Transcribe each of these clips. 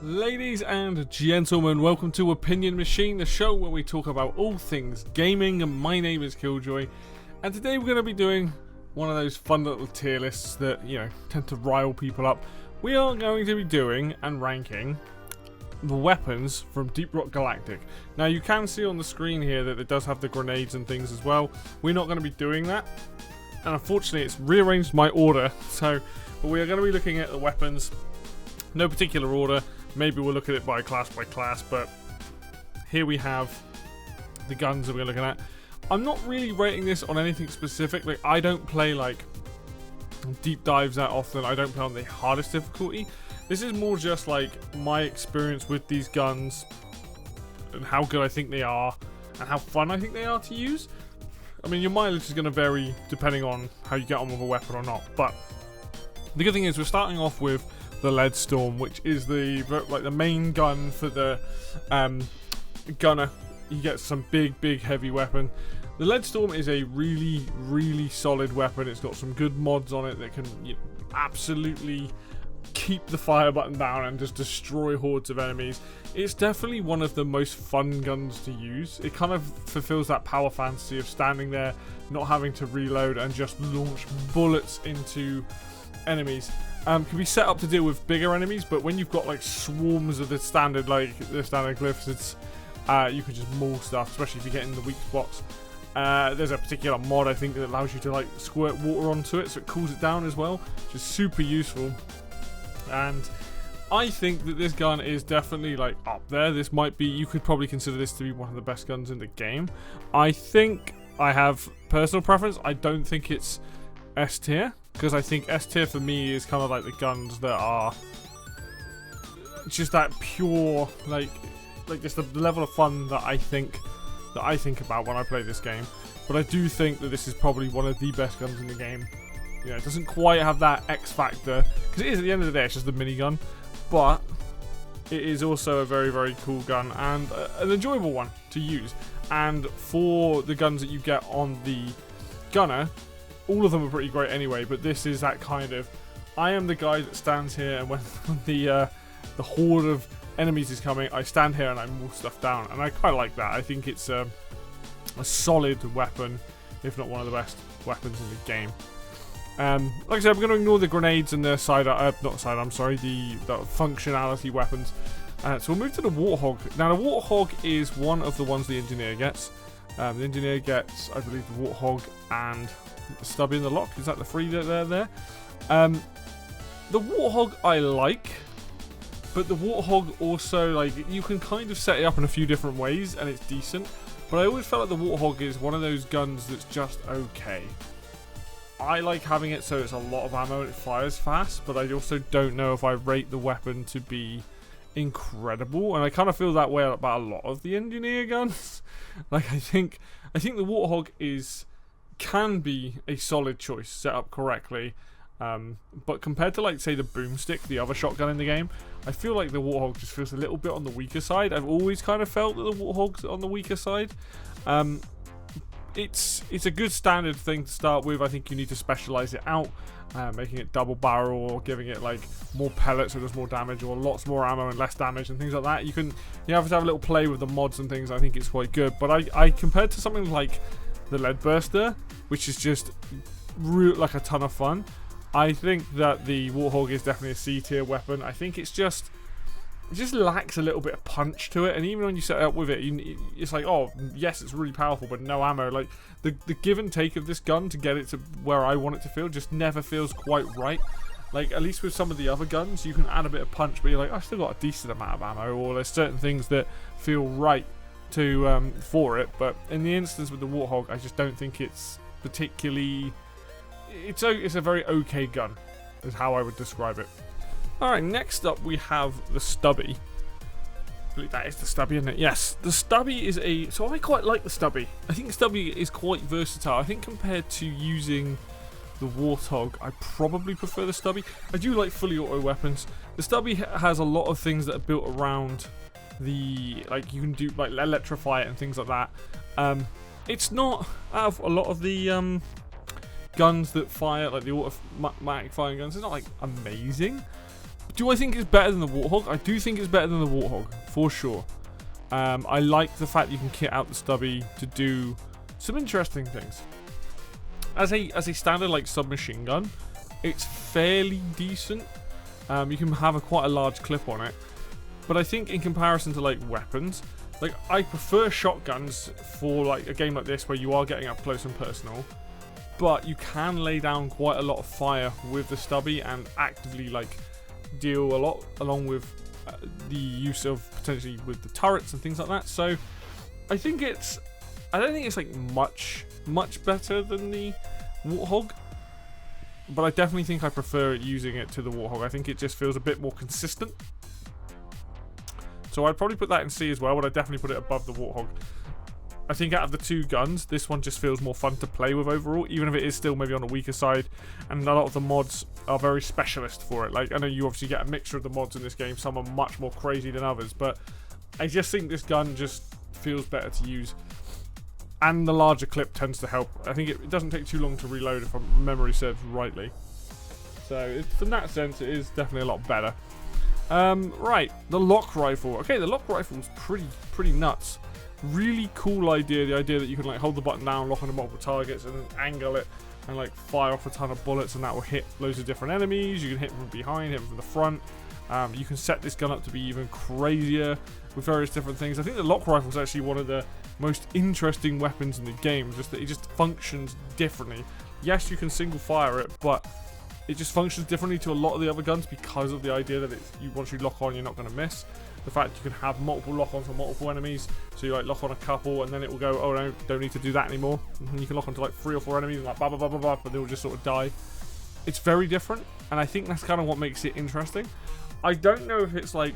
Ladies and gentlemen, welcome to Opinion Machine, the show where we talk about all things gaming. My name is Killjoy, and today we're going to be doing one of those fun little tier lists that, you know, tend to rile people up. We are going to be doing and ranking the weapons from Deep Rock Galactic. Now, you can see on the screen here that it does have the grenades and things as well. We're not going to be doing that, and unfortunately it's rearranged my order, but we are going to be looking at the weapons, no particular order. Maybe we'll look at it by class, but here we have the guns that we're looking at. I'm not really rating this on anything specific. Like, I don't play like deep dives that often. I don't play on the hardest difficulty. This is more just like my experience with these guns and how good I think they are and how fun I think they are to use. I mean, your mileage is going to vary depending on how you get on with a weapon or not, but the good thing is we're starting off with the Lead Storm, which is the main gun for the gunner. You get some big heavy weapon. The Lead Storm is a really solid weapon. It's got some good mods on it that can absolutely keep the fire button down and just destroy hordes of enemies. It's definitely one of the most fun guns to use. It kind of fulfills that power fantasy of standing there, not having to reload, and just launch bullets into enemies. Can be set up to deal with bigger enemies, but when you've got like swarms of the standard glyphs, it's you can just maul stuff, especially if you get in the weak spots. There's a particular mod I think that allows you to like squirt water onto it, so it cools it down as well, which is super useful. And I think that this gun is definitely like up there. This might be, you could probably consider this to be one of the best guns in the game. I think I have personal preference. I don't think it's S tier, because I think S tier for me is kind of like the guns that are just that pure, like just the level of fun that I think about when I play this game. But I do think that this is probably one of the best guns in the game. You know, it doesn't quite have that X factor, because it is, at the end of the day, it's just a minigun, but it is also a very cool gun and an enjoyable one to use. And for the guns that you get on the gunner, all of them are pretty great anyway, but this is that kind of, I am the guy that stands here, and when the horde of enemies is coming, I stand here and I maul stuff down, and I quite like that. I think it's a solid weapon, if not one of the best weapons in the game. Like I said, we're going to ignore the grenades and the the functionality weapons. So we'll move to the Warthog. Now, the Warthog is one of the ones the Engineer gets. The Engineer gets, I believe, the Warthog and the Stubby in the lock. Is that the three that are there? The Warthog I like, but the Warthog also, like, you can kind of set it up in a few different ways and it's decent. But I always felt like the Warthog is one of those guns that's just okay. I like having it so it's a lot of ammo and it fires fast, but I also don't know if I rate the weapon to be incredible, and I kind of feel that way about a lot of the Engineer guns. Like, I think the Warthog can be a solid choice set up correctly, but compared to, like, say, the Boomstick, the other shotgun in the game, I feel like the Warthog just feels a little bit on the weaker side. I've always kind of felt that the Warthog's on the weaker side. It's a good standard thing to start with. I think you need to specialize it out, making it double barrel or giving it like more pellets so there's more damage, or lots more ammo and less damage and things like that. You have to have a little play with the mods and things. I think it's quite good, but I compared to something like the Lead Burster, which is just like a ton of fun, I think that the Warthog is definitely a C tier weapon. I think it just lacks a little bit of punch to it, and even when you set it up with it, it's like, oh yes, it's really powerful, but no ammo. Like, the give and take of this gun to get it to where I want it to feel just never feels quite right. Like, at least with some of the other guns, you can add a bit of punch, but you're like, I've still got a decent amount of ammo, or there's certain things that feel right to for it. But in the instance with the Warthog, I just don't think it's particularly. It's a very okay gun, is how I would describe it. Alright, next up we have the Stubby. I believe that is the Stubby, isn't it? Yes, the Stubby is so I quite like the Stubby. I think the Stubby is quite versatile. I think compared to using the Warthog, I probably prefer the Stubby. I do like fully auto weapons. The Stubby has a lot of things that are built around the, like, you can do, like, electrify it and things like that. It's not, out of a lot of the guns that fire, like the automatic firing guns, it's not like amazing. Do I think it's better than the Warthog? I do think it's better than the Warthog, for sure. I like the fact you can kit out the stubby to do some interesting things. As a standard like submachine gun, it's fairly decent. You can have quite a large clip on it, but I think in comparison to like weapons, like I prefer shotguns for like a game like this where you are getting up close and personal, but you can lay down quite a lot of fire with the stubby and actively like deal a lot, along with the use of potentially with the turrets and things like that. So I don't think it's like much better than the Warthog, but I definitely think I prefer using it to the Warthog. I think it just feels a bit more consistent. So I'd probably put that in C as well, but I'd definitely put it above the Warthog. I think out of the two guns, this one just feels more fun to play with overall, even if it is still maybe on the weaker side, and a lot of the mods are very specialist for it. Like, I know you obviously get a mixture of the mods in this game, some are much more crazy than others, but I just think this gun just feels better to use. And the larger clip tends to help. I think it doesn't take too long to reload if memory serves rightly. So, from that sense, it is definitely a lot better. Right, the lock rifle. Okay, the lock rifle is pretty nuts. Really cool idea, the idea that you can like hold the button down, lock onto multiple targets, and then angle it and like fire off a ton of bullets, and that will hit loads of different enemies. You can hit them from behind, hit them from the front. You can set this gun up to be even crazier with various different things. I think the lock rifle is actually one of the most interesting weapons in the game, just that it just functions differently. Yes, you can single fire it, but it just functions differently to a lot of the other guns because of the idea that once you lock on, you're not going to miss. The fact you can have multiple lock-ons on multiple enemies, so you like lock on a couple and then it will go, oh no, don't need to do that anymore. And you can lock onto like 3 or 4 enemies and like blah blah blah blah blah, but they will just sort of die. It's very different, and I think that's kind of what makes it interesting. I don't know if it's like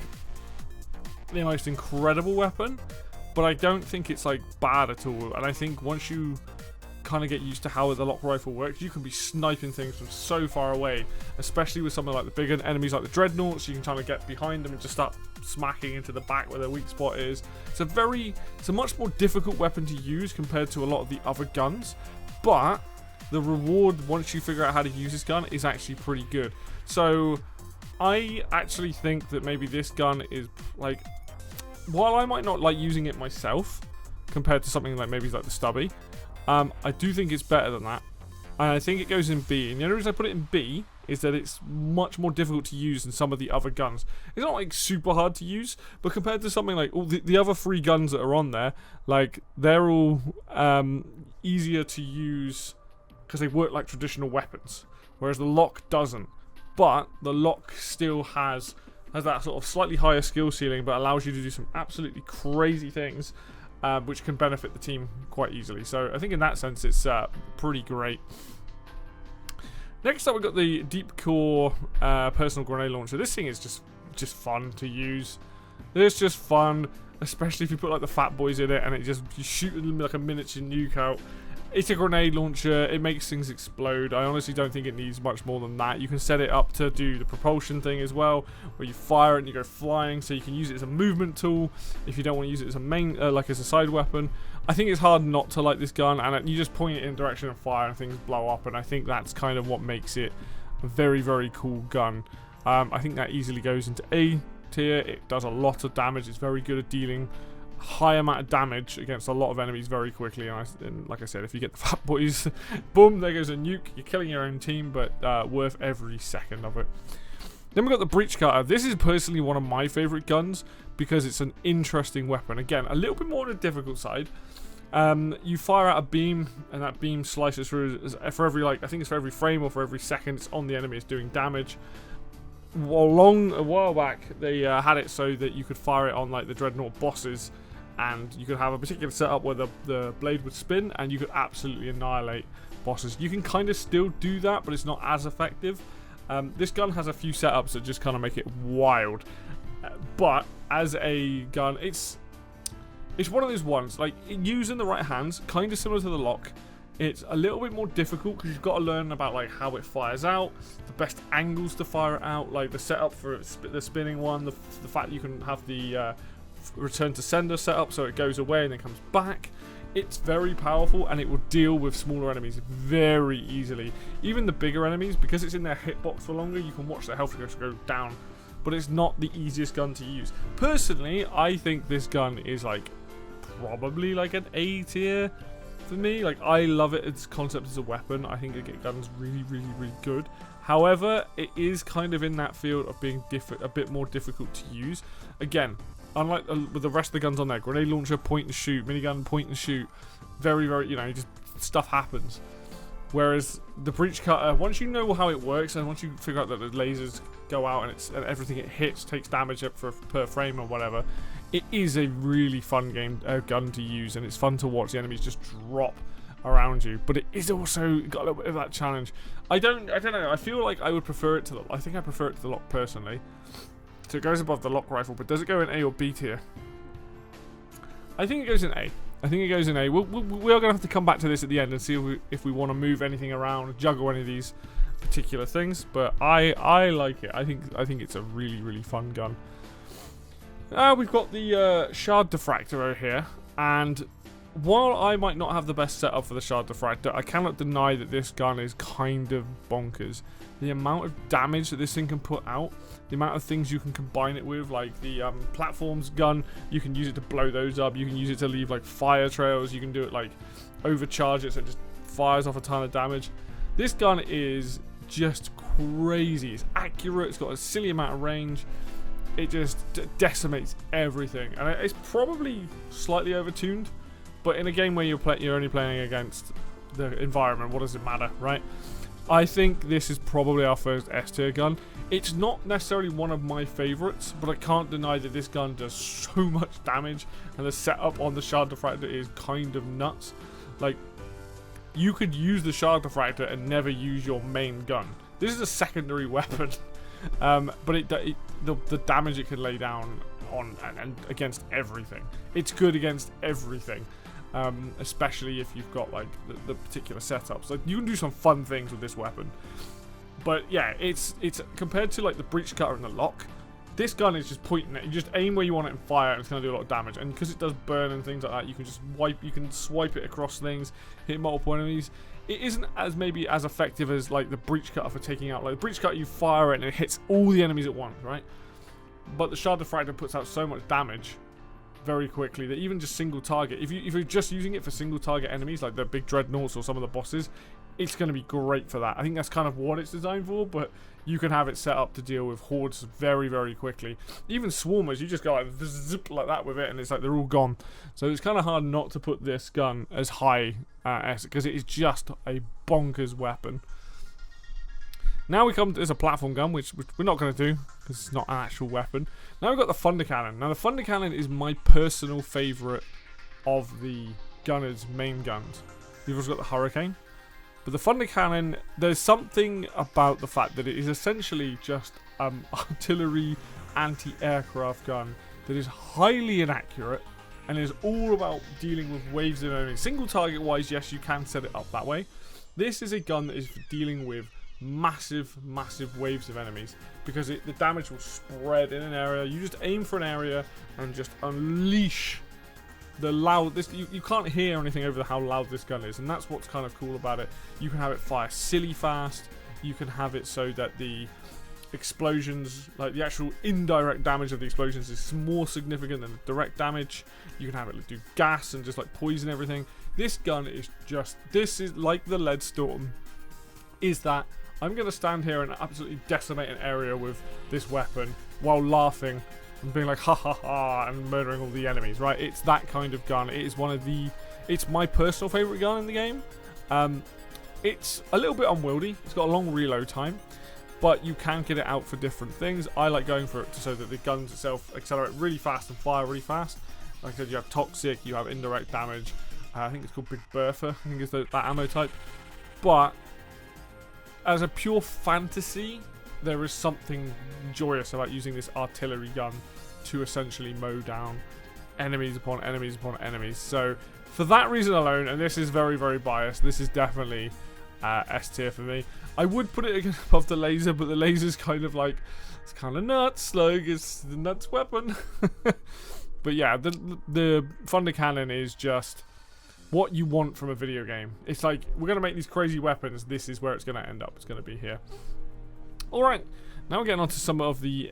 the most incredible weapon, but I don't think it's like bad at all. And I think once you kind of get used to how the lock rifle works, you can be sniping things from so far away, especially with something like the bigger enemies like the dreadnoughts. You can kind of get behind them and just start smacking into the back where their weak spot is. It's a much more difficult weapon to use compared to a lot of the other guns, but the reward once you figure out how to use this gun is actually pretty good. So I actually think that maybe this gun is like, while I might not like using it myself compared to something like maybe like the stubby, I do think it's better than that, and I think it goes in B. And the only reason I put it in B is that it's much more difficult to use than some of the other guns. It's not like super hard to use, but compared to something like all the other 3 guns that are on there, like they're all easier to use because they work like traditional weapons, whereas the lock doesn't. But the lock still has that sort of slightly higher skill ceiling, but allows you to do some absolutely crazy things, which can benefit the team quite easily. So I think in that sense it's pretty great. Next up we've got the Deep Core personal grenade launcher. This thing is just fun to use. It's just fun, especially if you put like the fat boys in it and you shoot them like a miniature nuke out. It's a grenade launcher, it makes things explode. I honestly don't think it needs much more than that. You can set it up to do the propulsion thing as well, where you fire it and you go flying, so you can use it as a movement tool if you don't want to use it as a main, like as a side weapon. I think it's hard not to like this gun, and you just point it in a direction and fire and things blow up, and I think that's kind of what makes it a very, very cool gun. I think that easily goes into A tier. It does a lot of damage, it's very good at dealing high amount of damage against a lot of enemies very quickly, and like I said, if you get the fat boys, boom, there goes a nuke. You're killing your own team, but worth every second of it. Then we've got the breach cutter. This is personally one of my favorite guns because it's an interesting weapon. Again, a little bit more on the difficult side. You fire out a beam, and that beam slices through for every, like, I think it's for every frame or for every second it's on the enemy, it's doing damage. A while back, they had it so that you could fire it on like the dreadnought bosses, and you could have a particular setup where the blade would spin and you could absolutely annihilate bosses. You can kind of still do that, but it's not as effective. This gun has a few setups that just kind of make it wild, but as a gun, it's one of those ones, like, using the right hands, kind of similar to the lock. It's a little bit more difficult because you've got to learn about like how it fires out, the best angles to fire it out, like the setup for the spinning one, the fact that you can have the return to sender setup so it goes away and then comes back. It's very powerful, and it will deal with smaller enemies very easily. Even the bigger enemies, because it's in their hitbox for longer, you can watch their health just go down but it's not the easiest gun to use. Personally, I think this gun is like probably like an A tier for me. Like, I love it, its concept as a weapon. I think the gun's really, really, really good. However, it is kind of in that field of being a bit more difficult to use. Again, unlike with the rest of the guns on there, grenade launcher, point and shoot, minigun, point and shoot, very, very, you know, just stuff happens. Whereas the breach cutter, once you know how it works, and once you figure out that the lasers go out and everything it hits takes damage up per frame or whatever, it is a really fun gun to use, and it's fun to watch the enemies just drop around you. But it is also got a little bit of that challenge. I don't know. I feel like I would prefer it to the. I think I prefer it to the Lock personally. So it goes above the Lock rifle, but does it go in A or B tier? I think it goes in A. I think it goes in A. We are going to have to come back to this at the end and see if we want to move anything around, juggle any of these particular things. But I like it. I think it's a really, really fun gun. We've got the Shard Diffractor over here, and while I might not have the best setup for the Shard Diffractor, I cannot deny that this gun is kind of bonkers. The amount of damage that this thing can put out, the amount of things you can combine it with, like the platforms gun, you can use it to blow those up, you can use it to leave like fire trails, you can do it like overcharge it so it just fires off a ton of damage. This gun is just crazy. It's accurate, it's got a silly amount of range. It just decimates everything, and it's probably slightly overtuned, but in a game where you're only playing against the environment, what does it matter, right? I think this is probably our first S tier gun. It's not necessarily one of my favorites, but I can't deny that this gun does so much damage, and the setup on the Shard Diffractor is kind of nuts. Like, you could use the Shard Diffractor and never use your main gun. This is a secondary weapon. But the damage it can lay down on and against everything. It's good against everything, especially if you've got like the particular setups. Like, you can do some fun things with this weapon. But yeah, it's compared to like the breach cutter and the lock. This gun is just pointing it. You just aim where you want it and fire, and it's going to do a lot of damage. And because it does burn and things like that, you can just swipe it across things, hit multiple enemies. It isn't maybe as effective as like the breach cutter for taking out. Like the breach cutter, you fire it and it hits all the enemies at once, right? But the Shard Diffractor puts out so much damage very quickly that even just single target, if you're just using it for single target enemies like the big dreadnoughts or some of the bosses, it's going to be great for that. I think that's kind of what it's designed for, but you can have it set up to deal with hordes very, very quickly. Even swarmers, you just go like zip like that with it, and it's like they're all gone. So it's kind of hard not to put this gun as high as, because it is just a bonkers weapon. Now we come to, as a platform gun, which we're not going to do because it's not an actual weapon. Now we've got the Thunder Cannon. Now the Thunder Cannon is my personal favourite of the gunner's main guns. You've also got the Hurricane. But the Thunder Cannon, there's something about the fact that it is essentially just artillery anti-aircraft gun that is highly inaccurate and is all about dealing with waves of enemies. Single target wise, yes, you can set it up that way. This is a gun that is for dealing with massive, massive waves of enemies, because the damage will spread in an area. You just aim for an area and just unleash the loud. You can't hear anything over how loud this gun is, and that's what's kind of cool about it. You can have it fire silly fast. You can have it so that the explosions, like the actual indirect damage of the explosions, is more significant than the direct damage. You can have it do gas and just like poison everything. This gun is just, this is like the Lead Storm, is that I'm going to stand here and absolutely decimate an area with this weapon while laughing and being like ha ha ha and murdering all the enemies, right? It's that kind of gun. It is it's my personal favourite gun in the game. It's a little bit unwieldy. It's got a long reload time, but you can get it out for different things. I like going for it so that the guns itself accelerate really fast and fire really fast. Like I said, you have toxic, you have indirect damage. I think it's called Big Bertha, I think it's that ammo type. But as a pure fantasy, there is something joyous about using this artillery gun to essentially mow down enemies upon enemies upon enemies. So for that reason alone, and this is very, very biased, this is definitely S tier for me. I would put it above the laser, but the laser's kind of like, it's kind of nuts, like it's the nuts weapon. But yeah, the Thunder Cannon is just what you want from a video game. It's like, we're going to make these crazy weapons, this is where it's going to end up. It's going to be here. Alright, now we're getting on to some of the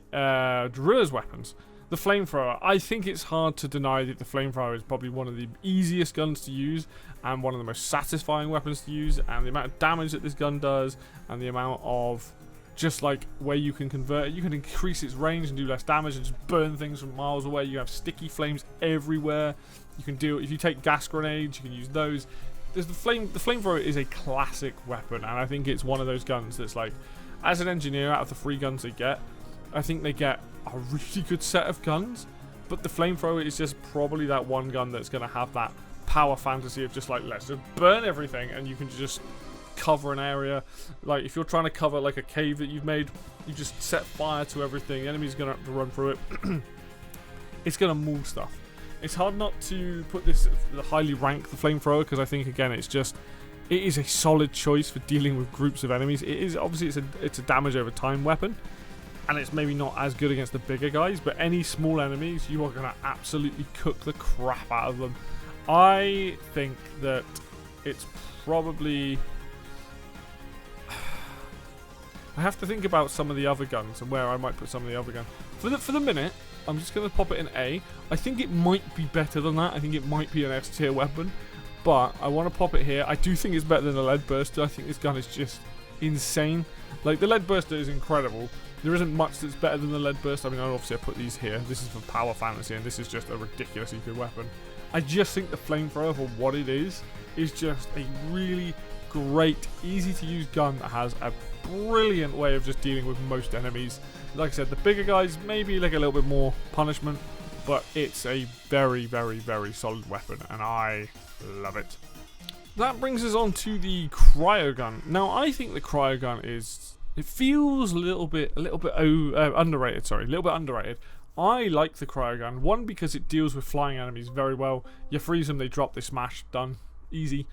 driller's weapons. The flamethrower. I think it's hard to deny that the flamethrower is probably one of the easiest guns to use and one of the most satisfying weapons to use, and the amount of damage that this gun does and the amount of just like where you can convert it. You can increase its range and do less damage and just burn things from miles away. You have sticky flames everywhere. You can do, if you take gas grenades, you can use those. The flamethrower is a classic weapon, and I think it's one of those guns that's like, as an engineer, out of the 3 guns they get, I think they get a really good set of guns, but the flamethrower is just probably that one gun that's going to have that power fantasy of just like, let's just burn everything, and you can just cover an area. Like if you're trying to cover like a cave that you've made, you just set fire to everything. The enemy's going to have to run through it. It's going to maul stuff. It's hard not to put this highly rank the flamethrower, because I think again it is a solid choice for dealing with groups of enemies. It is obviously it's a damage over time weapon, and it's maybe not as good against the bigger guys, but any small enemies, you are going to absolutely cook the crap out of them. I think that it's probably... I have to think about some of the other guns and where I might put some of the other guns. For the minute, I'm just going to pop it in A. I think it might be better than that. I think it might be an S tier weapon, but I want to pop it here. I do think it's better than the lead burster. I think this gun is just insane. Like, the lead burster is incredible. There isn't much that's better than the lead burst. I mean, obviously I put these here. This is for power fantasy, and this is just a ridiculously good weapon. I just think the flamethrower, for what it is just a really great, easy to use gun that has a brilliant way of just dealing with most enemies. Like I said, the bigger guys, maybe like a little bit more punishment, but it's a very, very, very solid weapon, and I love it. That brings us on to the cryo gun. Now, I think the cryo gun is... It feels a little bit underrated. Sorry, a little bit underrated. I like the cryo gun. One, because it deals with flying enemies very well. You freeze them, they drop, they smash, done, easy.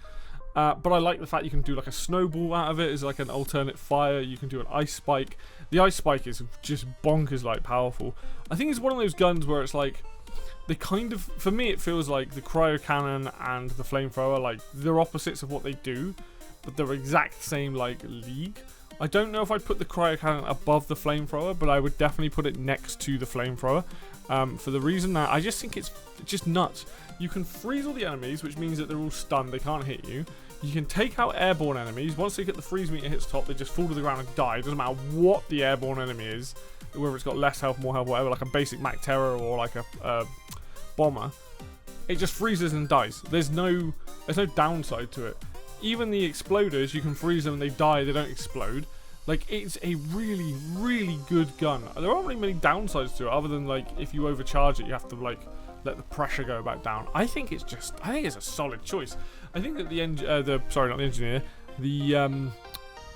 But I like the fact you can do like a snowball out of it as like an alternate fire. You can do an ice spike. The ice spike is just bonkers like powerful. I think it's one of those guns where it's like, they kind of, for me it feels like the cryo cannon and the flamethrower, like they're opposites of what they do, but they're exact same like league. I don't know if I'd put the cryo cannon above the flamethrower, but I would definitely put it next to the flamethrower. For the reason that I just think it's just nuts. You can freeze all the enemies, which means that they're all stunned, they can't hit you. You can take out airborne enemies. Once they get the freeze meter hits top, they just fall to the ground and die. It doesn't matter what the airborne enemy is, whether it's got less health, more health, whatever, like a basic Mac Terror or like a bomber. It just freezes and dies. There's no downside to it. Even the exploders, you can freeze them and they die, they don't explode. Like, it's a really, really good gun. There aren't really many downsides to it, other than like if you overcharge it, you have to like let the pressure go back down. I think it's a solid choice. I think that the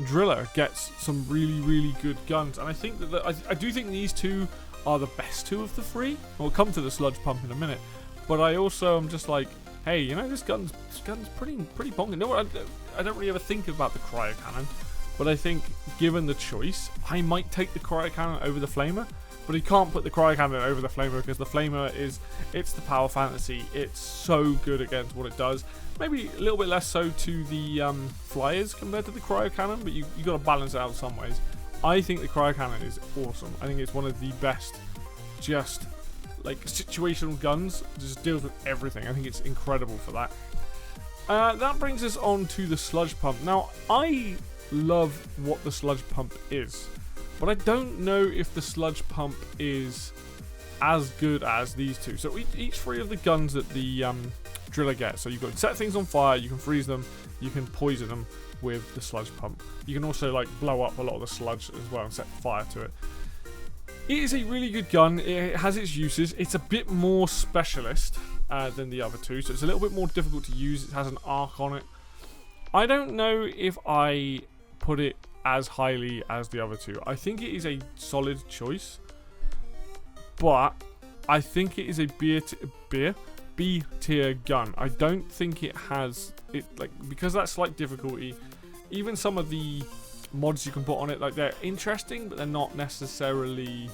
driller gets some really, really good guns, and I think that I do think these two are the best two of the 3. We'll come to the sludge pump in a minute, but I also am just like, hey, you know, this gun's pretty bonkers. No, I don't really ever think about the cryo cannon, but I think given the choice, I might take the cryo cannon over the flamer. But you can't put the cryo cannon over the flamer, because the flamer it's the power fantasy. It's so good against what it does. Maybe a little bit less so to the flyers compared to the cryo cannon, but you got to balance it out some ways. I think the cryo cannon is awesome. I think it's one of the best, just like situational guns. It just deals with everything. I think it's incredible for that. That brings us on to the sludge pump. Now, I love what the sludge pump is, but I don't know if the sludge pump is as good as these two. So each 3 of the guns that the driller gets. So you've got to set things on fire, you can freeze them, you can poison them with the sludge pump. You can also like blow up a lot of the sludge as well and set fire to it. It is a really good gun. It has its uses. It's a bit more specialist than the other two, so it's a little bit more difficult to use. It has an arc on it. I don't know if I put it as highly as the other two. I think it is a solid choice, but I think it is a B tier gun. I don't think it has it, like, because that slight difficulty. Even some of the mods you can put on it, like, they're interesting, but they're not necessarily,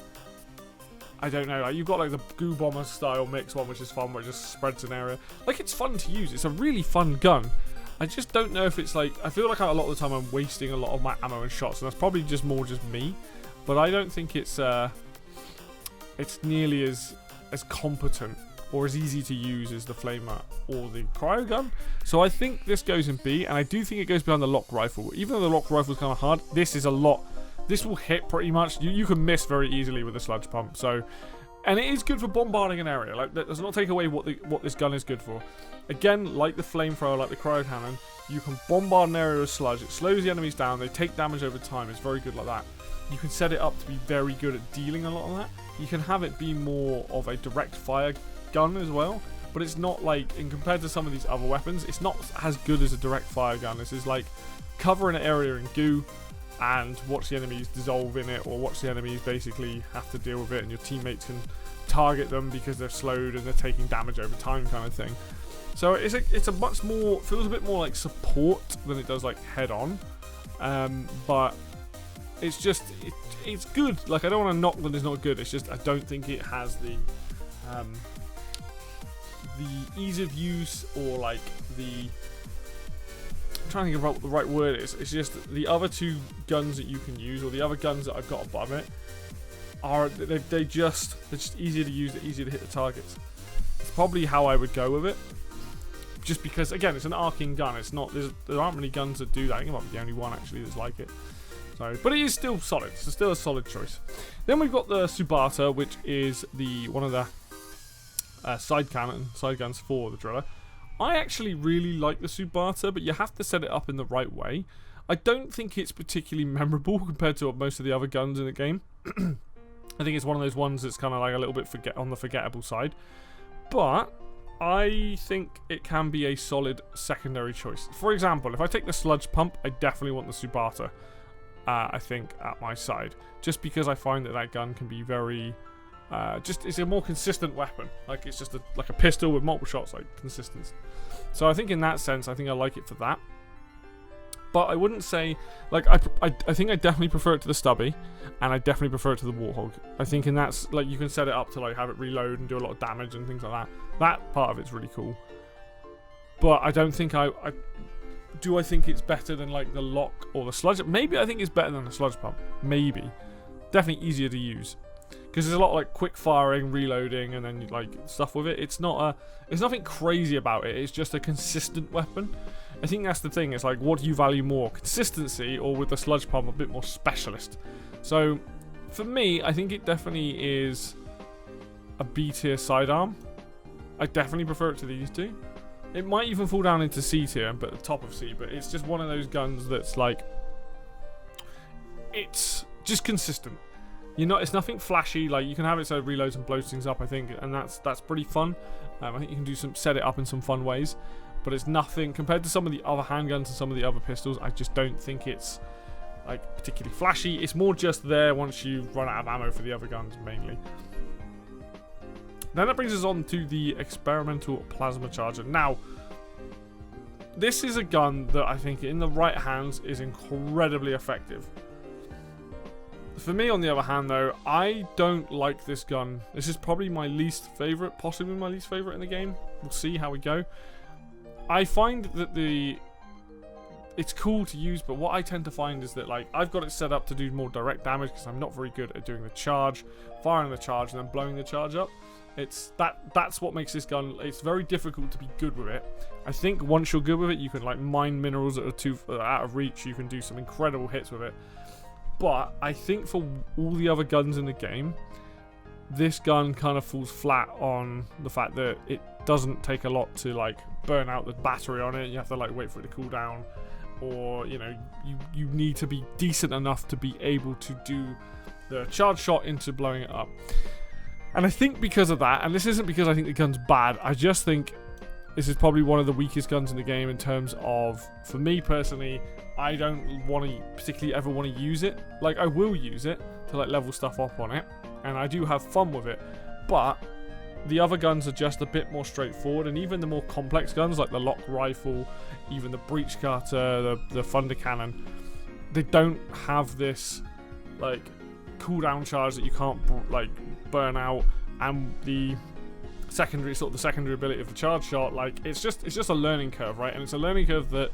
I don't know, like you've got like the goo bomber style mix one, which is fun, where it just spreads an area. Like, it's fun to use. It's a really fun gun. I just don't know if it's like, I feel like a lot of the time I'm wasting a lot of my ammo and shots, and that's probably just me. But I don't think it's nearly as competent or as easy to use as the flamer or the cryo gun. So I think this goes in B, and I do think it goes behind the lock rifle. Even though the lock rifle is kind of hard, this will hit pretty much. You can miss very easily with the sludge pump. So, and it is good for bombarding an area. Like, that does not take away what this gun is good for. Again, like the flamethrower, like the cryo cannon, you can bombard an area with sludge. It slows the enemies down. They take damage over time. It's very good like that. You can set it up to be very good at dealing a lot of that. You can have it be more of a direct fire gun as well, but it's not like, in compared to some of these other weapons, it's not as good as a direct fire gun. This is like cover an area in goo and watch the enemies dissolve in it, or watch the enemies basically have to deal with it, and your teammates can target them because they're slowed and they're taking damage over time kind of thing. So it's a much more, feels a bit more like support than it does like head on, but it's just it's good. Like, I don't want to knock that it's not good. It's just I don't think it has the ease of use, or like I'm trying to think of what the right word is. It's just the other two guns that you can use, or the other guns that I've got above it, they're just easier to use, easier to hit the targets. It's probably how I would go with it, just because, again, it's an arcing gun. It's not, there aren't many guns that do that. I think it might be the only one actually that's like it. So, but it is still solid. It's still a solid choice. Then we've got the Subata, which is one of the side guns for the driller. I actually really like the Subata, but you have to set it up in the right way. I don't think it's particularly memorable compared to most of the other guns in the game. I think it's one of those ones that's kind of like a little bit on the forgettable side. But I think it can be a solid secondary choice. For example, if I take the sludge pump, I definitely want the Subata, I think, at my side. Just because I find that gun can be very... it's a more consistent weapon. Like, it's just like a pistol with multiple shots, like consistent. So I think in that sense, I think I like it for that. But I wouldn't say, like, I think I definitely prefer it to the stubby, and I definitely prefer it to the warthog. I think in that's, like, you can set it up to like have it reload and do a lot of damage and things like that. That part of it's really cool. But I don't think I think it's better than like the lock or the sludge? Maybe I think it's better than the sludge pump. Maybe. Definitely easier to use. Because there's a lot of like quick firing, reloading, and then like stuff with it. It's nothing crazy about it. It's just a consistent weapon. I think that's the thing. It's like, what do you value more, consistency, or with the sludge pump a bit more specialist? So for me, I think it definitely is a B tier sidearm. I definitely prefer it to these two. It might even fall down into C tier, but the top of C. But it's just one of those guns that's like, it's just consistent. It's nothing flashy. Like, you can have it so it reloads and blows things up, I think, and that's pretty fun. I think you can set it up in some fun ways, but it's nothing compared to some of the other handguns and some of the other pistols. I just don't think it's like particularly flashy. It's more just there once you run out of ammo for the other guns mainly. Then that brings us on to the experimental plasma charger. Now, this is a gun that I think in the right hands is incredibly effective. For me, on the other hand, though, I don't like this gun. This is probably my least favorite, possibly my least favorite in the game. We'll see how we go. I find that it's cool to use, but what I tend to find is that, like, I've got it set up to do more direct damage because I'm not very good at doing the charge, firing the charge, and then blowing the charge up. That's what makes this gun. It's very difficult to be good with it. I think once you're good with it, you can like mine minerals that are out of reach. You can do some incredible hits with it. But I think for all the other guns in the game, this gun kind of falls flat on the fact that it doesn't take a lot to like burn out the battery on it. You have to like wait for it to cool down, or you need to be decent enough to be able to do the charge shot into blowing it up. And I think because of that, and this isn't because I think the gun's bad, I just think this is probably one of the weakest guns in the game in terms of, for me personally, I don't particularly ever want to use it. Like, I will use it to like level stuff up on it, and I do have fun with it, but the other guns are just a bit more straightforward, and even the more complex guns like the lock rifle, even the breech cutter, the thunder cannon, they don't have this like cooldown charge that you can't like burn out, and the secondary, sort of the secondary ability of the charge shot. Like, it's just a learning curve, right? And it's a learning curve that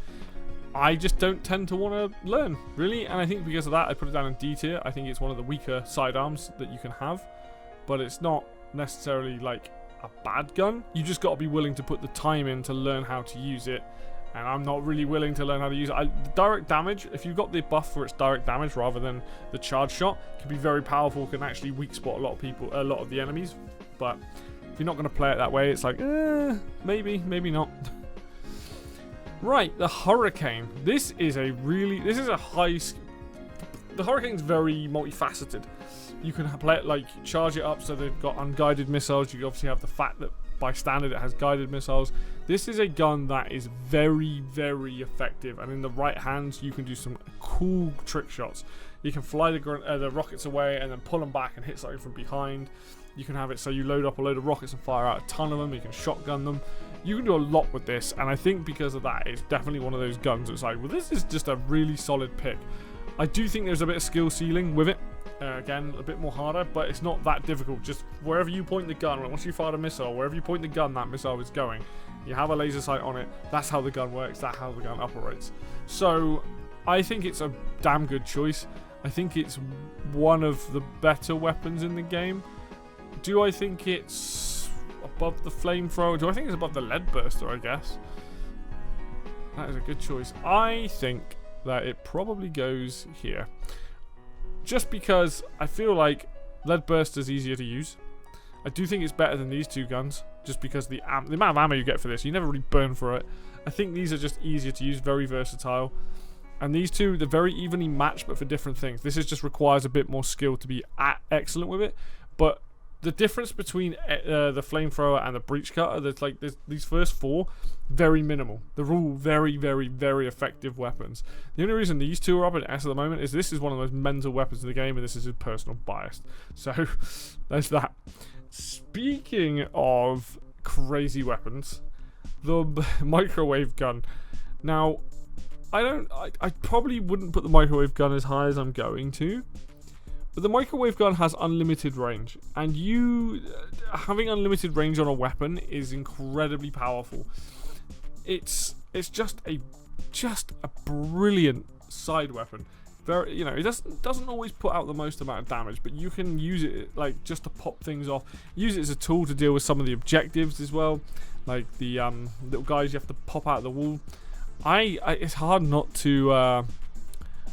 I just don't tend to want to learn, really. And I think because of that, I put it down in D tier. I think it's one of the weaker sidearms that you can have, but it's not necessarily like a bad gun. You just got to be willing to put the time in to learn how to use it. And I'm not really willing to learn how to use it. The direct damage, if you've got the buff for its direct damage rather than the charge shot, can be very powerful, can actually weak spot a lot of the enemies. But if you're not going to play it that way, it's like, maybe, maybe not. Right, the Hurricane. This is a high... The Hurricane's very multifaceted. You can play it like, charge it up so they've got unguided missiles. You obviously have the fact that by standard it has guided missiles. This is a gun that is very, very effective, and in the right hands you can do some cool trick shots. You can fly the rockets away and then pull them back and hit something from behind. You can have it so you load up a load of rockets and fire out a ton of them. You can shotgun them. You can do a lot with this, and I think because of that, it's definitely one of those guns that's like, well, this is just a really solid pick. I do think there's a bit of skill ceiling with it. Again, a bit more harder, but it's not that difficult. Just wherever you point the gun, once you fire a missile, wherever you point the gun, that missile is going. You have a laser sight on it. That's how the gun works. That's how the gun operates. So I think it's a damn good choice. I think it's one of the better weapons in the game. Do I think it's above the flamethrower? Do I think it's above the lead burster, I guess? That is a good choice. I think that it probably goes here. Just because I feel like lead burster is easier to use. I do think it's better than these two guns, just because the amount of ammo you get for this, you never really burn for it. I think these are just easier to use, very versatile. And these two, they're very evenly matched, but for different things. This just requires a bit more skill to be excellent with it. But the difference between the flamethrower and the breach cutter, there's these first four, very minimal. They're all very, very, very effective weapons. The only reason these two are up in S at the moment is this is one of the most mental weapons in the game, and this is his personal bias. So there's that. Speaking of crazy weapons, the microwave gun. Now, I probably wouldn't put the microwave gun as high as I'm going to. But the microwave gun has unlimited range, and having unlimited range on a weapon is incredibly powerful. It's just a brilliant side weapon. Very, it doesn't always put out the most amount of damage, but you can use it like just to pop things off. Use it as a tool to deal with some of the objectives as well, like the little guys you have to pop out of the wall. It's hard not to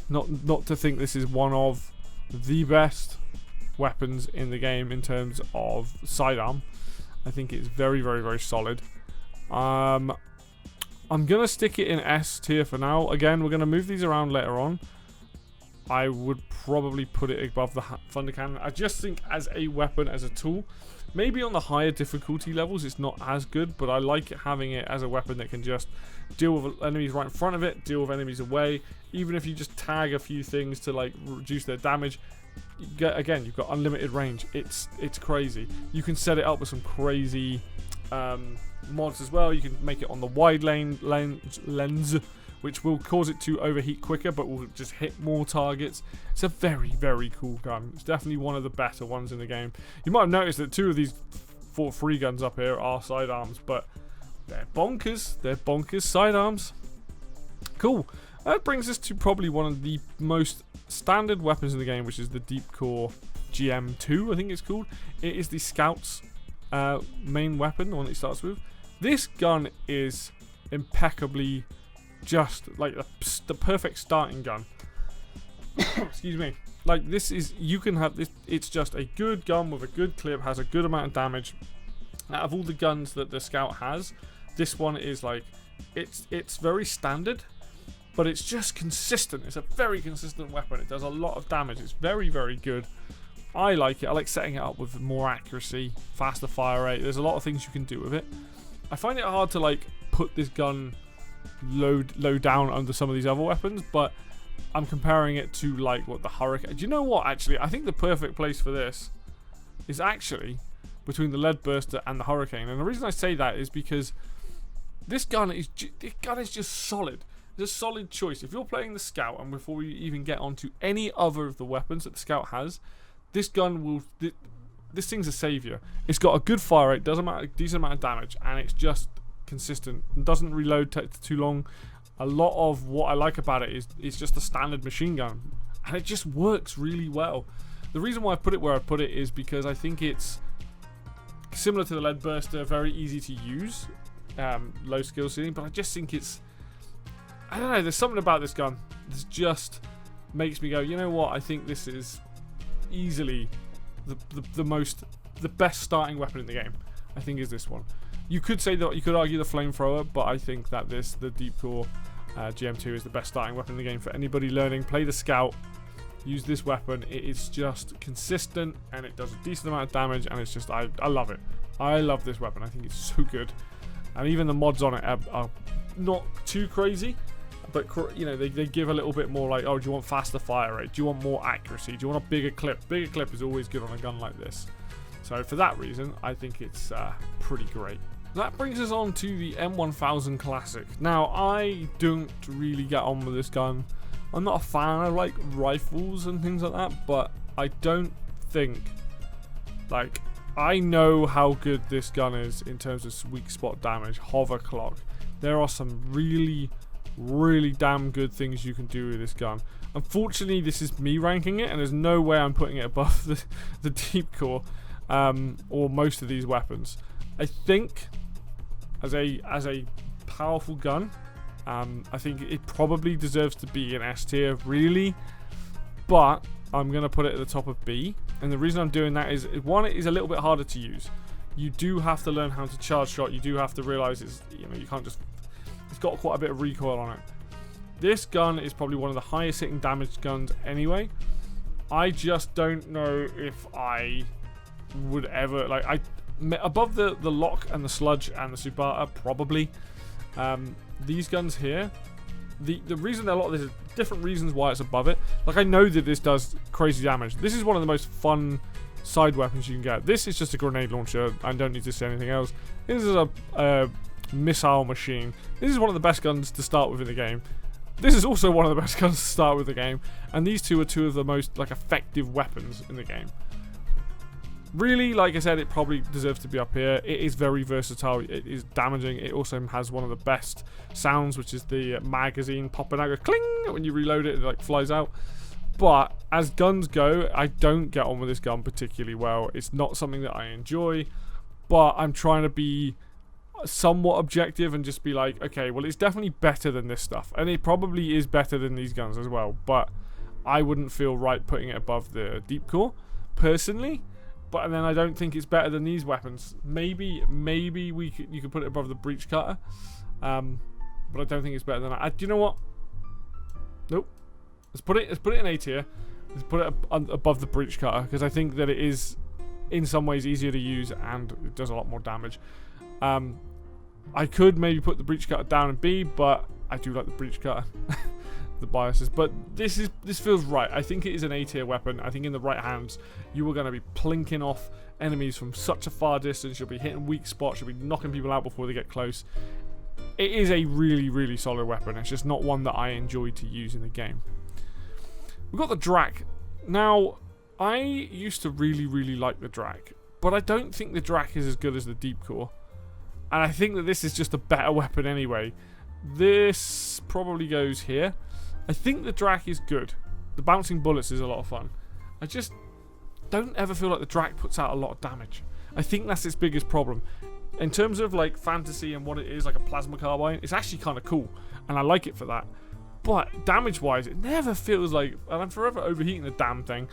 not to think this is one of the best weapons in the game in terms of sidearm. I think it's very, very, very solid. I'm gonna stick it in S tier for now. Again, we're gonna move these around later on. I would probably put it above the thunder cannon. I just think as a weapon, as a tool, maybe on the higher difficulty levels it's not as good, but I like having it as a weapon that can just deal with enemies right in front of it, deal with enemies away. Even if you just tag a few things to like reduce their damage, again, you've got unlimited range. It's crazy. You can set it up with some crazy mods as well. You can make it on the wide lens, which will cause it to overheat quicker, but will just hit more targets. It's a very, very cool gun. It's definitely one of the better ones in the game. You might have noticed that two of these free guns up here are sidearms, but they're bonkers. They're bonkers sidearms. Cool. That brings us to probably one of the most standard weapons in the game, which is the Deep Core GM2, I think it's called. It is the Scout's main weapon, the one that he starts with. This gun is impeccably just like the perfect starting gun. Excuse me. Like, this is, you can have this, it's just a good gun with a good clip, has a good amount of damage. Out of all the guns that the Scout has, this one is like, it's very standard, but it's just consistent. It's a very consistent weapon. It does a lot of damage. It's very, very good. I like it. I like setting it up with more accuracy, faster fire rate. There's a lot of things you can do with it. I find it hard to like put this gun low down under some of these other weapons, but I'm comparing it to like what the Hurricane. Do you know what? Actually, I think the perfect place for this is actually between the lead burster and the Hurricane. And the reason I say that is because this gun is just solid. It's a solid choice. If you're playing the Scout, and before we even get onto any other of the weapons that the Scout has, this gun will this thing's a savior. It's got a good fire rate, doesn't matter, decent amount of damage, and it's just consistent. It doesn't reload too long. A lot of what I like about it is just a standard machine gun, and it just works really well. The reason why I put it where I put it is because I think it's similar to the lead burster, very easy to use, low skill ceiling, but I just think it's, I don't know, there's something about this gun that just makes me go, you know what, I think this is easily the best starting weapon in the game. I think is this one. You could say that, you could argue the flamethrower, but I think that the Deep Core GM2 is the best starting weapon in the game for anybody learning. Play the scout, use this weapon. It is just consistent and it does a decent amount of damage, and it's just, I love it. I love this weapon. I think it's so good, and even the mods on it are not too crazy, but you know, they give a little bit more, like, oh, do you want faster fire rate? Do you want more accuracy? Do you want a bigger clip? Bigger clip is always good on a gun like this. So for that reason, I think it's pretty great. That brings us on to the M1000 Classic. Now, I don't really get on with this gun. I'm not a fan of, like, rifles and things like that, but I don't think, like, I know how good this gun is in terms of weak spot damage, hover clock. There are some really damn good things you can do with this gun. Unfortunately, this is me ranking it, and there's no way I'm putting it above the Deep Core or most of these weapons. I think as a powerful gun, I think it probably deserves to be an S tier, really, but I'm gonna put it at the top of B. And the reason I'm doing that is, one, it is a little bit harder to use. You do have to learn how to charge shot. You do have to realize it's, you know, you can't just, it's got quite a bit of recoil on it. This gun is probably one of the highest hitting damage guns anyway. I just don't know if I would ever, like, above the Lock and the Sludge and the Subata, probably. These guns here, the reason there's different reasons why it's above it. Like, I know that this does crazy damage. This is one of the most fun side weapons you can get. This is just a grenade launcher. I don't need to say anything else. This is a missile machine. This is one of the best guns to start with in the game. This is also one of the best guns to start with the game. And these two are two of the most, like, effective weapons in the game. Really, like I said, it probably deserves to be up here. It is very versatile. It is damaging. It also has one of the best sounds, which is the magazine popping out, cling, when you reload it, it like flies out. But as guns go, I don't get on with this gun particularly well. It's not something that I enjoy, but I'm trying to be somewhat objective and just be like, okay, well, it's definitely better than this stuff, and it probably is better than these guns as well, but I wouldn't feel right putting it above the Deep Core personally. But then I don't think it's better than these weapons. Maybe you could put it above the breach cutter, but I don't think it's better than that. Do you know what? Nope. Let's put it in A tier. Let's put it above the breach cutter, because I think that it is in some ways easier to use and it does a lot more damage. I could maybe put the breach cutter down in B, but I do like the breach cutter. The biases, but this feels right. I think it is an A tier weapon. I think in the right hands, you are going to be plinking off enemies from such a far distance. You'll be hitting weak spots. You'll be knocking people out before they get close. It is a really solid weapon. It's just not one that I enjoy to use in the game. We've got the Drak. Now, I used to really like the Drak, but I don't think the Drak is as good as the Deep Core, and I think that this is just a better weapon anyway. This probably goes here. I think the Drak is good. The bouncing bullets is a lot of fun. I just don't ever feel like the Drak puts out a lot of damage. I think that's its biggest problem. In terms of, like, fantasy and what it is, like a plasma carbine, it's actually kind of cool, and I like it for that. But damage-wise, it never feels like, and I'm forever overheating the damn thing.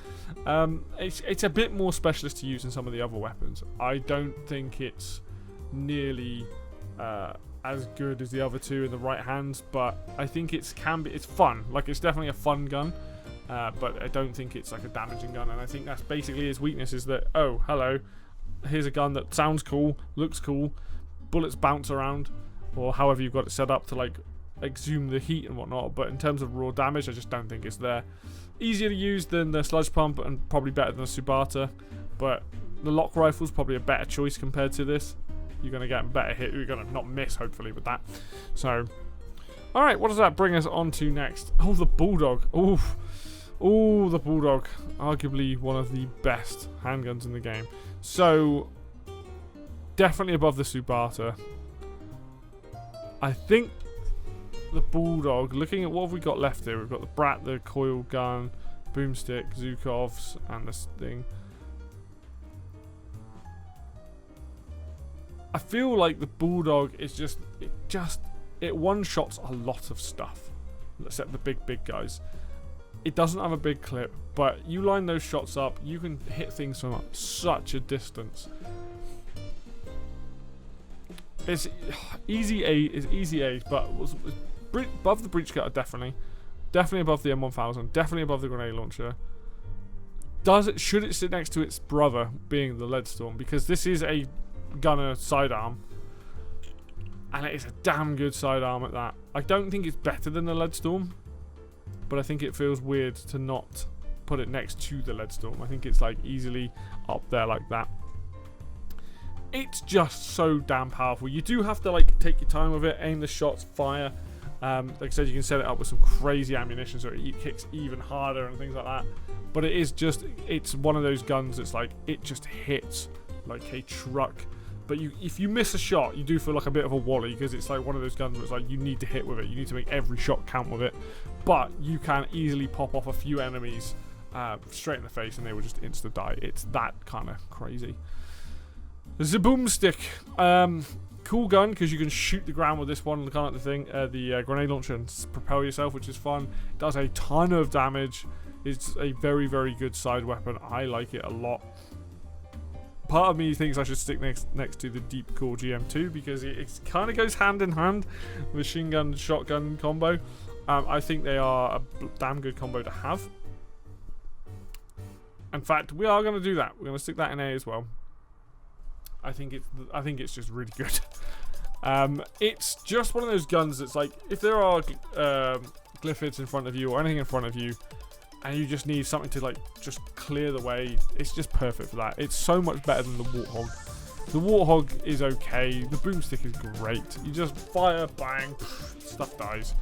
It's a bit more specialist to use than some of the other weapons. I don't think it's nearly as good as the other two in the right hands, but I think it's fun. Like, it's definitely a fun gun, but I don't think it's like a damaging gun, and I think that's basically its weakness, is that, oh, hello, here's a gun that sounds cool, looks cool, bullets bounce around, or however you've got it set up to, like, exhume the heat and whatnot, but in terms of raw damage, I just don't think it's there. Easier to use than the Sludge Pump, and probably better than the Subata, but the Lock Rifle's probably a better choice compared to this. You're going to get a better hit. You're going to not miss, hopefully, with that. So, alright, what does that bring us on to next? Oh, the Bulldog. Oof. Oh, the Bulldog. Arguably one of the best handguns in the game. So, definitely above the Subata. I think the Bulldog, looking at what have we got left here, we've got the Brat, the coil gun, boomstick, Zhukovs, and this thing. I feel like the Bulldog is it one-shots a lot of stuff, except the big guys. It doesn't have a big clip, but you line those shots up, you can hit things from such a distance. It's easy A's, but above the breech cutter, definitely above the M1000, definitely above the grenade launcher. Should it sit next to its brother, being the Leadstorm? Because this is a gunner sidearm, and it is a damn good sidearm at that. I don't think it's better than the Leadstorm, but I think it feels weird to not put it next to the Leadstorm. I think it's like easily up there like that. It's just so damn powerful. You do have to like take your time with it, aim the shots, fire. Like I said, you can set it up with some crazy ammunition so it kicks even harder and things like that. But it's one of those guns that's like, it just hits like a truck. But if you miss a shot, you do feel like a bit of a wally, because it's like one of those guns where it's like you need to hit with it. You need to make every shot count with it. But you can easily pop off a few enemies straight in the face and they will just insta-die. It's that kind of crazy. The boomstick. Cool gun, because you can shoot the ground with this one, kind of the thing. The grenade launcher and propel yourself, which is fun. It does a ton of damage. It's a very, very good side weapon. I like it a lot. Part of me thinks I should stick next to the Deep Core GM2, because it kind of goes hand in hand, machine gun shotgun combo. I think they are a damn good combo to have. In fact, we are going to do that. We're going to stick that in A as well. I think it's just really good. It's just one of those guns that's like, if there are glyphids in front of you or anything in front of you, and you just need something to like just clear the way, it's just perfect for that. It's so much better than the Warthog. The Warthog is okay. The boomstick is great. You just fire, bang, stuff dies.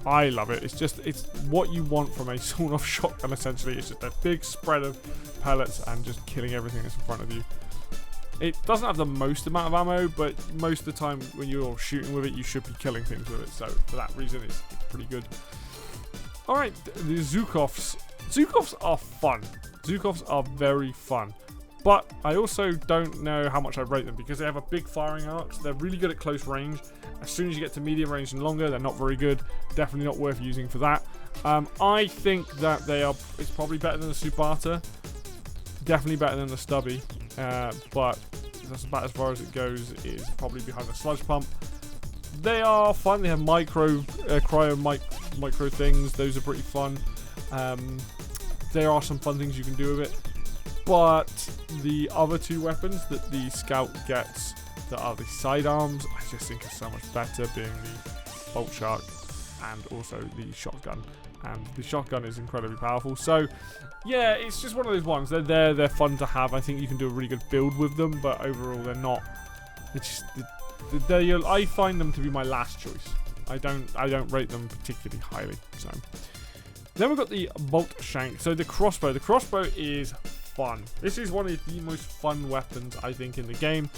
I love it. It's what you want from a sawn-off shotgun. Essentially, it's just a big spread of pellets and just killing everything that's in front of you. It doesn't have the most amount of ammo, but most of the time when you're shooting with it, you should be killing things with it. So for that reason, it's pretty good. Alright, the Zhukovs. Zhukovs are fun. Zhukovs are very fun. But I also don't know how much I rate them, because they have a big firing arc. So they're really good at close range. As soon as you get to medium range and longer, they're not very good. Definitely not worth using for that. I think that it's probably better than the Subata. Definitely better than the Stubby. But that's about as far as it goes. It is probably behind the Sludge Pump. They are fun. They have micro things. Those are pretty fun. There are some fun things you can do with it. But the other two weapons that the Scout gets, that are the sidearms, I just think are so much better, being the Bolt Shark and also the Shotgun. And the Shotgun is incredibly powerful. So, yeah, it's just one of those ones. They're there, they're fun to have. I think you can do a really good build with them, but overall they're not. It's just, I find them to be my last choice. I don't rate them particularly highly. So, then we've got the Bolt Shank. So the crossbow. The crossbow is fun. This is one of the most fun weapons, I think, in the game.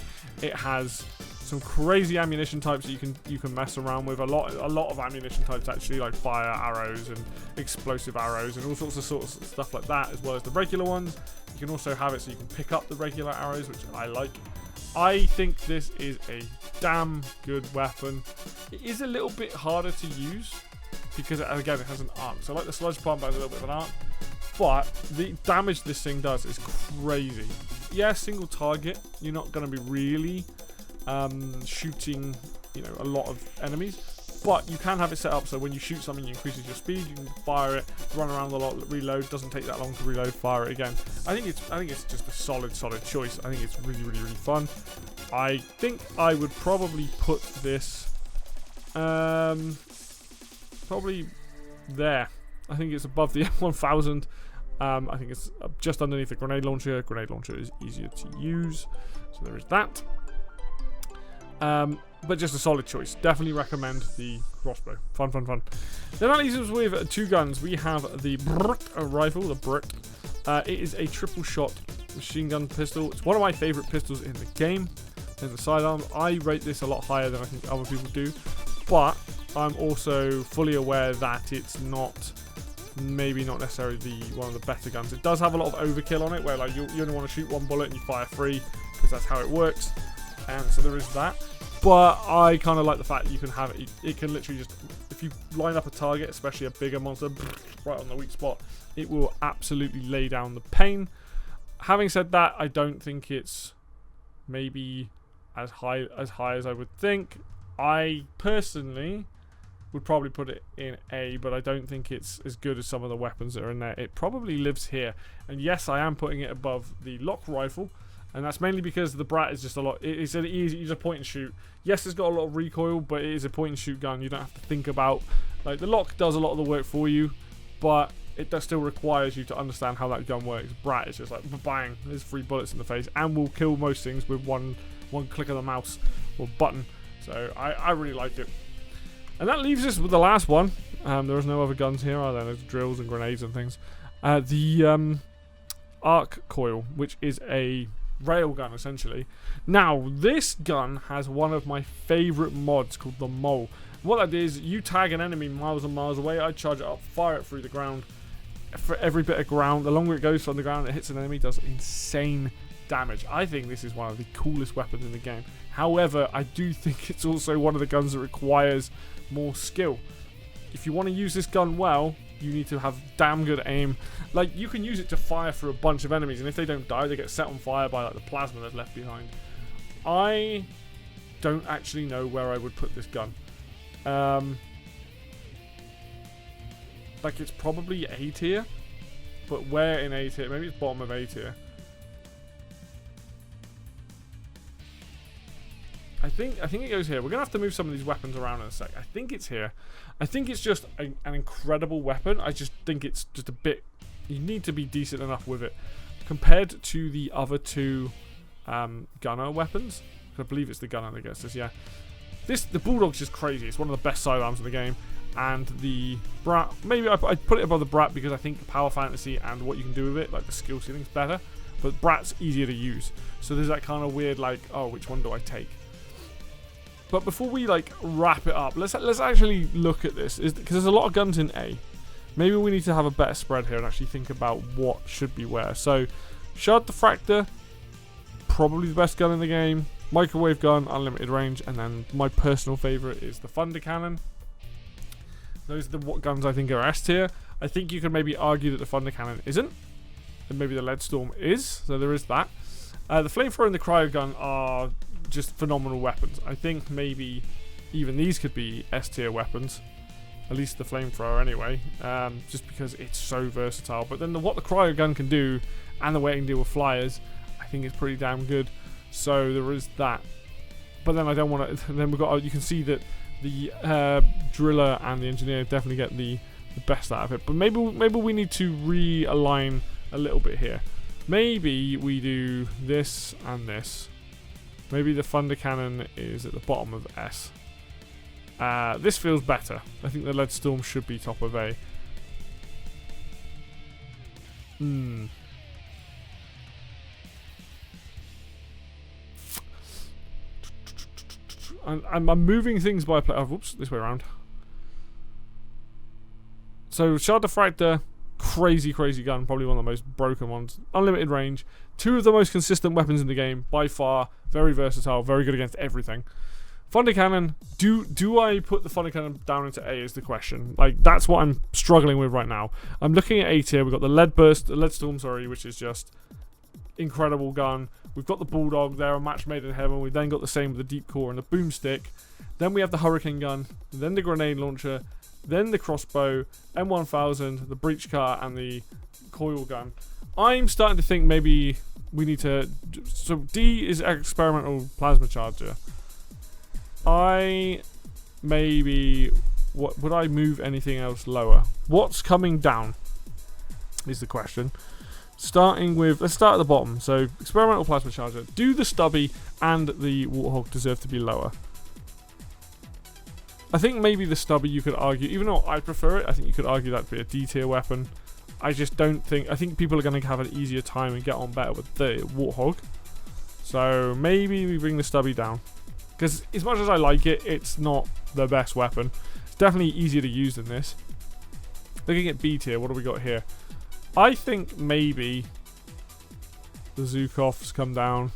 It has some crazy ammunition types that you can mess around with. A lot of ammunition types, actually, like fire arrows and explosive arrows and all sorts of stuff like that, as well as the regular ones. You can also have it so you can pick up the regular arrows, which I like. I think this is a damn good weapon. It is a little bit harder to use because, again, it has an arc. So like the Sludge Pump has a little bit of an arc, but the damage this thing does is crazy. Yeah, single target. You're not going to be really shooting, a lot of enemies, but you can have it set up so when you shoot something, it increases your speed. You can fire it, run around a lot, reload. Doesn't take that long to reload. Fire it again. I think it's just a solid choice. I think it's really, really, really fun. I think I would probably put this probably there. I think it's above the M1000. I think it's just underneath the grenade launcher. Grenade launcher is easier to use, so there is that. but just a solid choice. Definitely recommend the crossbow. Fun, fun, fun. Then that leaves us with 2 guns. We have the rifle, the Brit. It is a triple shot machine gun pistol. It's one of my favourite pistols in the game. In the sidearm, I rate this a lot higher than I think other people do, but I'm also fully aware that it's maybe not necessarily one of the better guns. It does have a lot of overkill on it, where like you only want to shoot 1 bullet and you fire 3, because that's how it works, and so there is that. But I kind of like the fact that you can have it. It can literally just, if you line up a target, especially a bigger monster, right on the weak spot, it will absolutely lay down the pain. Having said that, I don't think it's maybe as high as I would think. I personally would probably put it in A, but I don't think it's as good as some of the weapons that are in there. It probably lives here, and yes, I am putting it above the lock rifle, and that's mainly because the Brat is just a lot. It's an easy, you just point and shoot. Yes, it's got a lot of recoil, but it is a point and shoot gun. You don't have to think about, like, the lock does a lot of the work for you, but it does still requires you to understand how that gun works. Brat is just like bang, there's 3 bullets in the face, and will kill most things with one click of the mouse or button. So I really like it. And that leaves us with the last one. There is no other guns here, are there? There's drills and grenades and things. The arc coil, which is a rail gun essentially. Now this gun has one of my favourite mods called the Mole. What that is, you tag an enemy miles and miles away, I charge it up, fire it through the ground. For every bit of ground, the longer it goes from the ground, it hits an enemy, does insane damage. I think this is one of the coolest weapons in the game. However, I do think it's also one of the guns that requires more skill. If you want to use this gun well, you need to have damn good aim. Like, you can use it to fire through a bunch of enemies, and if they don't die, they get set on fire by like the plasma that's left behind. I don't actually know where I would put this gun. Like, it's probably A tier, but where in A tier? Maybe it's bottom of A tier. I think it goes here. We're gonna have to move some of these weapons around in a sec. I think it's here. I think it's just an incredible weapon. I just think it's just a bit. You need to be decent enough with it compared to the other 2 gunner weapons. I believe it's the gunner that gets this. Yeah, the Bulldog's just crazy. It's one of the best sidearms in the game. And the Brat, maybe I put it above the Brat because I think the power fantasy and what you can do with it, like the skill ceiling's better. But Brat's easier to use. So there's that kind of weird, like, oh, which one do I take? But before we like wrap it up, let's actually look at this, because there's a lot of guns in A. Maybe we need to have a better spread here and actually think about what should be where. So, Shard Diffractor, probably the best gun in the game. Microwave gun, unlimited range, and then my personal favourite is the Thunder Cannon. Those are the guns I think are S tier. I think you could maybe argue that the Thunder Cannon isn't, and maybe the Lead Storm is. So there is that. The Flamethrower and the Cryo Gun are just phenomenal weapons. I think maybe even these could be S tier weapons, at least the Flamethrower anyway, just because it's so versatile. But then what the Cryo Gun can do and the way it can deal with flyers, I think is pretty damn good. So there is that. But then I don't want to. Then we've got. You can see that the Driller and the Engineer definitely get the best out of it. But maybe we need to realign a little bit here. Maybe we do this and this. Maybe the Thunder Cannon is at the bottom of S. This feels better. I think the Lead Storm should be top of A. I'm moving things by play. Oh, whoops, this way around. So, Shard Diffractor, crazy gun, probably one of the most broken ones. Unlimited range, 2 of the most consistent weapons in the game, by far. Very versatile, very good against everything. Thunder Cannon, do I put the Thunder Cannon down into A is the question. Like, that's what I'm struggling with right now. I'm looking at A tier. We've got the Lead Storm, which is just incredible gun. We've got the Bulldog there, a match made in heaven. We've then got the same with the Deep Core and the Boomstick. Then we have the Hurricane Gun, then the Grenade Launcher, then the Crossbow, M1000, the Breach Car, and the Coil Gun. I'm starting to think maybe we need to... So D is Experimental Plasma Charger. Would I move anything else lower? What's coming down is the question. Starting with, let's start at the bottom. So, Experimental Plasma Charger. Do the Stubby and the Warthog deserve to be lower? I think maybe the stubby you could argue, even though I prefer it, I think you could argue that to be a D tier weapon. I just don't think, I think people are going to have an easier time and get on better with the Warthog. So maybe we bring the stubby down. Because as much as I like it, it's not the best weapon. It's definitely easier to use than this. Looking at B tier, what do we got here? I think maybe the Zhukovs come down.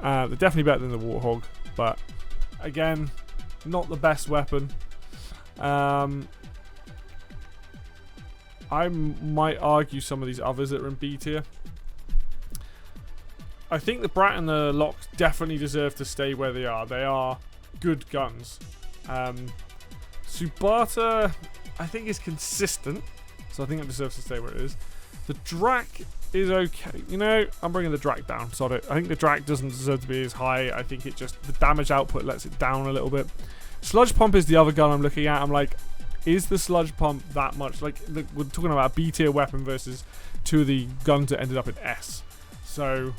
They're definitely better than the Warthog, but again, not the best weapon. I might argue some of these others that are in B tier. I think the Brat and the Locks definitely deserve to stay where they are. They are good guns. Subata, I think, is consistent, so I think it deserves to stay where it is. The Drak is okay. You know, I'm bringing the Drak down. Sod it. I think the Drak doesn't deserve to be as high. I think it just, the damage output lets it down a little bit. Sludge Pump is the other gun I'm looking at. I'm like, is the Sludge Pump that much? Like, we're talking about a B tier weapon versus two of the guns that ended up in S. So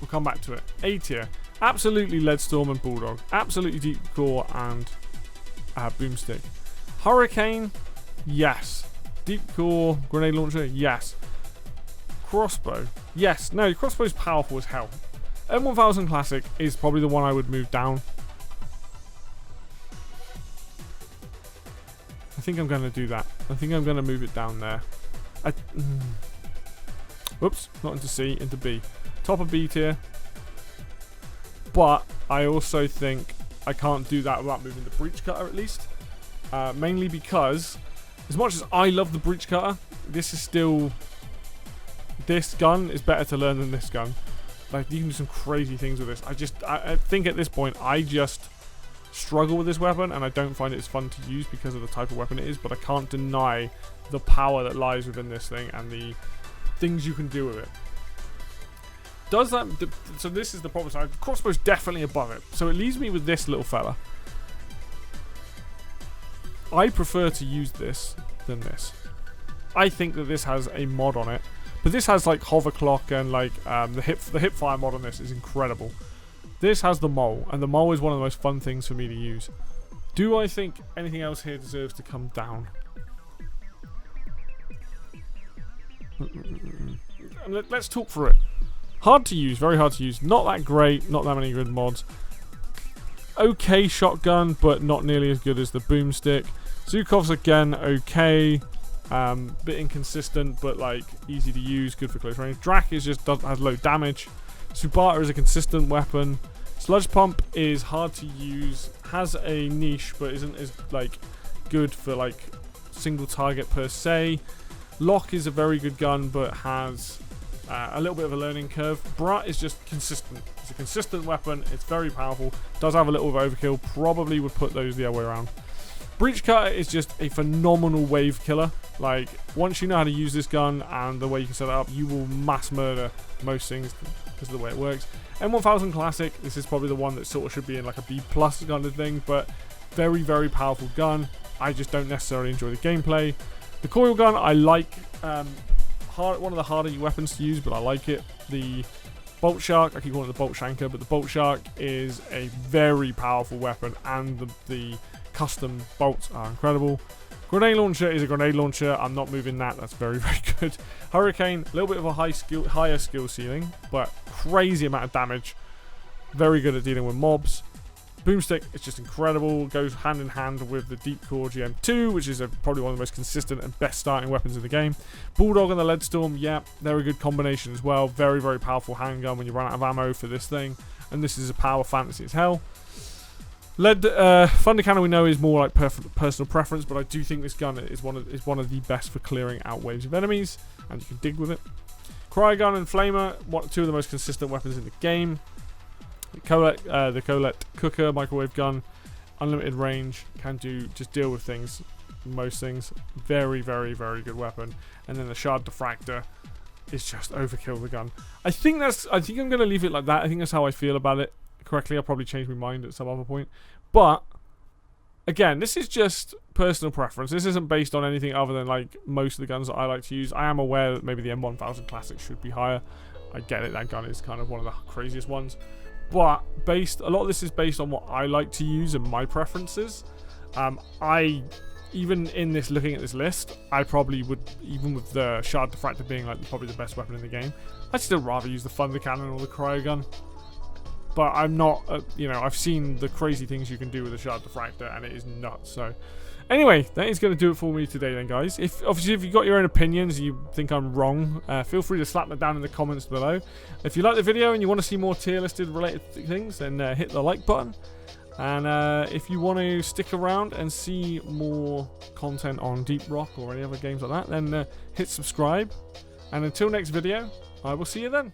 we'll come back to it. A tier. Absolutely Leadstorm and Bulldog. Absolutely Deep Core and Boomstick. Hurricane, yes. Deep Core, Grenade Launcher, yes. Crossbow, yes. No, Crossbow's powerful as hell. M1000 Classic is probably the one I would move down. I think I'm going to do that. I think I'm going to move it down there. Whoops, not into C, into B. Top of B tier. But I also think I can't do that without moving the Breach Cutter at least. Mainly because, as much as I love the Breach Cutter, this is still... This gun is better to learn than this gun. Like, you can do some crazy things with this. I think at this point, I just struggle with this weapon, and I don't find it as fun to use because of the type of weapon it is, but I can't deny the power that lies within this thing and the things you can do with it. Does that... So this is the problem. So crossbow's definitely above it. So it leaves me with this little fella. I prefer to use this than this. I think that this has a mod on it. But this has like hover clock and like the hip fire mod on this is incredible. This has the mole, and the mole is one of the most fun things for me to use. Do I think anything else here deserves to come down? Let's talk through it. Hard to use, very hard to use. Not that great, not that many good mods. Okay shotgun, but not nearly as good as the boomstick. Zhukov's again okay. Bit inconsistent, but like easy to use, good for close range. Drak is just has low damage. Subata is a consistent weapon. Sludge Pump is hard to use, has a niche, but isn't as like good for like single target per se. Lock is a very good gun, but has a little bit of a learning curve. Brat is just consistent. It's a consistent weapon. It's very powerful. Does have a little of overkill. Probably would put those the other way around. Breach Cutter is just a phenomenal wave killer. Like, once you know how to use this gun and the way you can set it up, you will mass murder most things because of the way it works. M1000 Classic, this is probably the one that sort of should be in like a B+ kind of thing, but very, very powerful gun. I just don't necessarily enjoy the gameplay. The coil gun, I like. One of the harder weapons to use, but I like it. The Bolt Shark, I keep calling it the Bolt Shanker, but the Bolt Shark is a very powerful weapon, and the custom bolts are incredible. Grenade Launcher is a grenade launcher. I'm not moving that. That's very, very good. Hurricane, a little bit of a higher skill ceiling, but crazy amount of damage. Very good at dealing with mobs. Boomstick is just incredible. Goes hand in hand with the Deep Core GM2, which is probably one of the most consistent and best starting weapons in the game. Bulldog and the Leadstorm, yeah, they're a good combination as well. Very, very powerful handgun when you run out of ammo for this thing. And this is a power fantasy as hell. Thunder Cannon we know is more like personal preference, but I do think this gun is one of the best for clearing out waves of enemies, and you can dig with it. Cryogun and Flamer, two of the most consistent weapons in the game. The Colette Cooker microwave gun, unlimited range, can just deal with things, most things. Very, very, very good weapon. And then the Shard Diffractor is just overkill the gun. I think I'm gonna leave it like that. I think that's how I feel about it. Correctly, I'll probably change my mind at some other point, but again, this is just personal preference. This isn't based on anything other than like most of the guns that I like to use. I am aware that maybe the M1000 Classic should be higher. I get it, that gun is kind of one of the craziest ones, but a lot of this is based on what I like to use and my preferences. Even in this, looking at this list, I probably would, even with the Shard Diffractor being like probably the best weapon in the game, I'd still rather use the Thunder Cannon or the Cryo Gun. But I'm not, I've seen the crazy things you can do with the Shard Diffractor, and it is nuts. So, anyway, that is going to do it for me today then, guys. If you've got your own opinions, you think I'm wrong, feel free to slap that down in the comments below. If you like the video and you want to see more tier listed related things, then hit the like button. And if you want to stick around and see more content on Deep Rock or any other games like that, then hit subscribe. And until next video, I will see you then.